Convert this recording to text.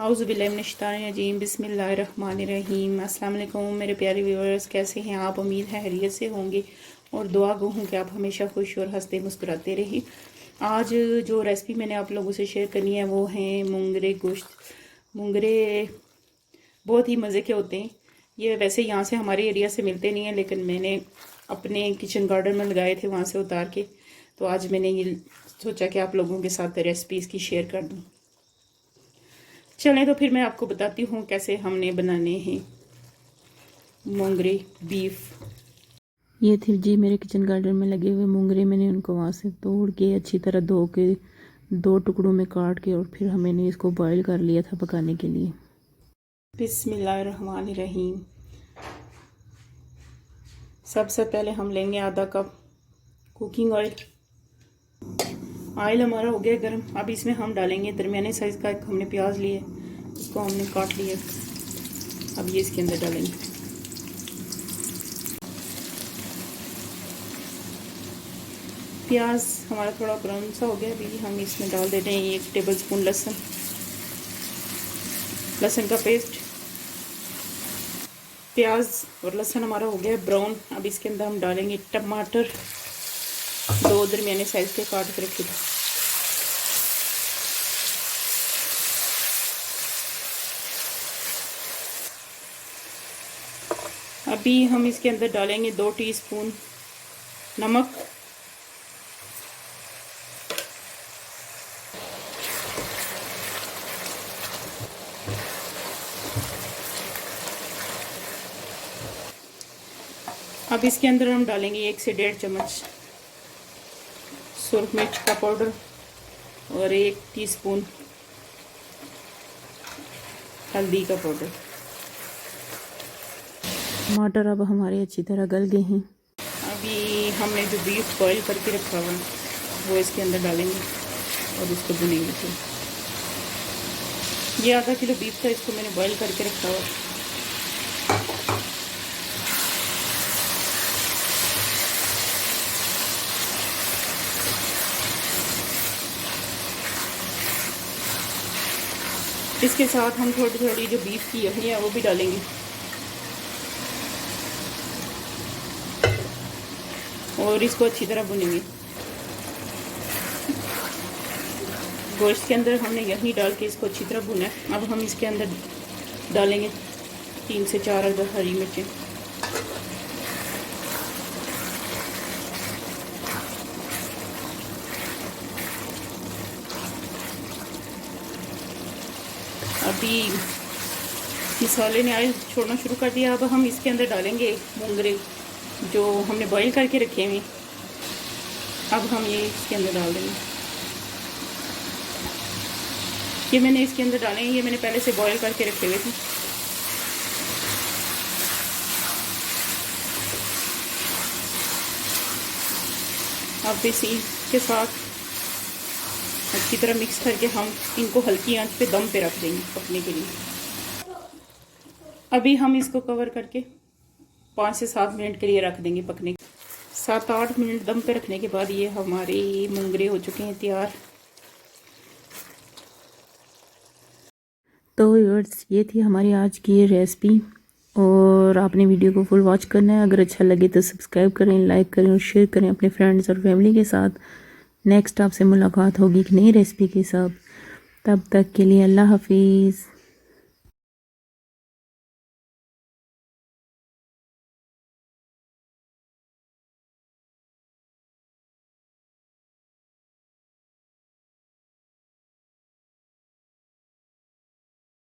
आऊज़ु बिल्लाहि मिनश शैतानिर रजीम बिस्मिल्लाहिर्रहमानिर्रहीम। अस्सलाम वालेकुम मेरे प्यारे व्यूअर्स, कैसे हैं आप? उम्मीद है खैरियत से होंगे और दुआ गो हूँ कि आप हमेशा खुश और हंसते मुस्कुराते रहें। आज जो रेसिपी मैंने आप लोगों से शेयर करनी है वो हैं मुंगरे गोश्त। मुंगरे बहुत ही मज़े के होते हैं। ये वैसे यहाँ से हमारे एरिया से मिलते नहीं हैं, लेकिन मैंने अपने किचन गार्डन में लगाए थे वहाँ से उतार के, तो आज मैंने ये सोचा कि आप लोगों के साथ रेसिपी इसकी शेयर कर दूँ। चलें तो फिर मैं आपको बताती हूँ कैसे हमने बनाने हैं मोंगरे बीफ। ये थे जी मेरे किचन गार्डन में लगे हुए मोंगरे। मैंने उनको वहाँ से तोड़ के अच्छी तरह धो के 2 टुकड़ों में काट के और फिर मैंने इसको बॉईल कर लिया था पकाने के लिए। बिस्मिल्लाहिर्रहमानिर्रहीम। सबसे पहले हम लेंगे आधा कप कुकिंग ऑयल। ऑयल हमारा हो गया गर्म। अब इसमें हम डालेंगे दरमियाने साइज़ का एक हमने प्याज लिए, इसको हमने काट लिया। अब ये इसके अंदर डालेंगे। प्याज हमारा थोड़ा ब्राउन सा हो गया। अभी हम इसमें डाल देते हैं 1 टेबल स्पून लहसुन का पेस्ट। प्याज और लहसुन हमारा हो गया ब्राउन। अब इसके अंदर हम डालेंगे टमाटर, 2 दरमियाने साइज़ के काट के रखे थे। अभी हम इसके अंदर डालेंगे 2 टीस्पून नमक, अब इसके अंदर हम डालेंगे 1 से 1.5 चम्मच सुरख मिर्च का पाउडर और 1 टीस्पून हल्दी का पाउडर। टमाटर अब हमारे अच्छी तरह गल गए हैं। अभी हमने जो बीफ बॉईल करके रखा हुआ वो इसके अंदर डालेंगे और इसको भुनेंगे। फिर ये आधा किलो बीफ था, इसको मैंने बॉईल करके रखा हुआ। इसके साथ हम थोड़ी थोड़ी जो बीफ की यखनी है वो भी डालेंगे और इसको अच्छी तरह भुनेंगे। गोश्त के अंदर हमने यखनी डाल के इसको अच्छी तरह भुना है। अब हम इसके अंदर डालेंगे 3 से 4 अदद हरी मिर्चें। अभी मसाले ने ऑयल छोड़ना शुरू कर दिया। अब हम इसके अंदर डालेंगे मोंगरे जो हमने बॉईल करके रखे हुए। अब हम ये इसके अंदर डाल देंगे। ये मैंने इसके अंदर डाले हैं, ये मैंने पहले से बॉईल करके रखे हुए थे। अब इसी के साथ अच्छी तरह मिक्स करके हम इनको हल्की आंच पे दम पे रख देंगे पकने के लिए। अभी हम इसको कवर करके 5 से 7 मिनट के लिए रख देंगे पकने। 7-8 मिनट दम पे रखने के बाद ये हमारे मुंगरे हो चुके हैं तैयार। तो व्यूअर्स, ये थी हमारी आज की रेसिपी और आपने वीडियो को फुल वॉच करना है। अगर अच्छा लगे तो सब्सक्राइब करें, लाइक करें और शेयर करें अपने फ्रेंड्स और फैमिली के साथ। नेक्स्ट आपसे मुलाकात होगी एक नई रेसिपी के साथ। तब तक के लिए अल्लाह हाफिज़।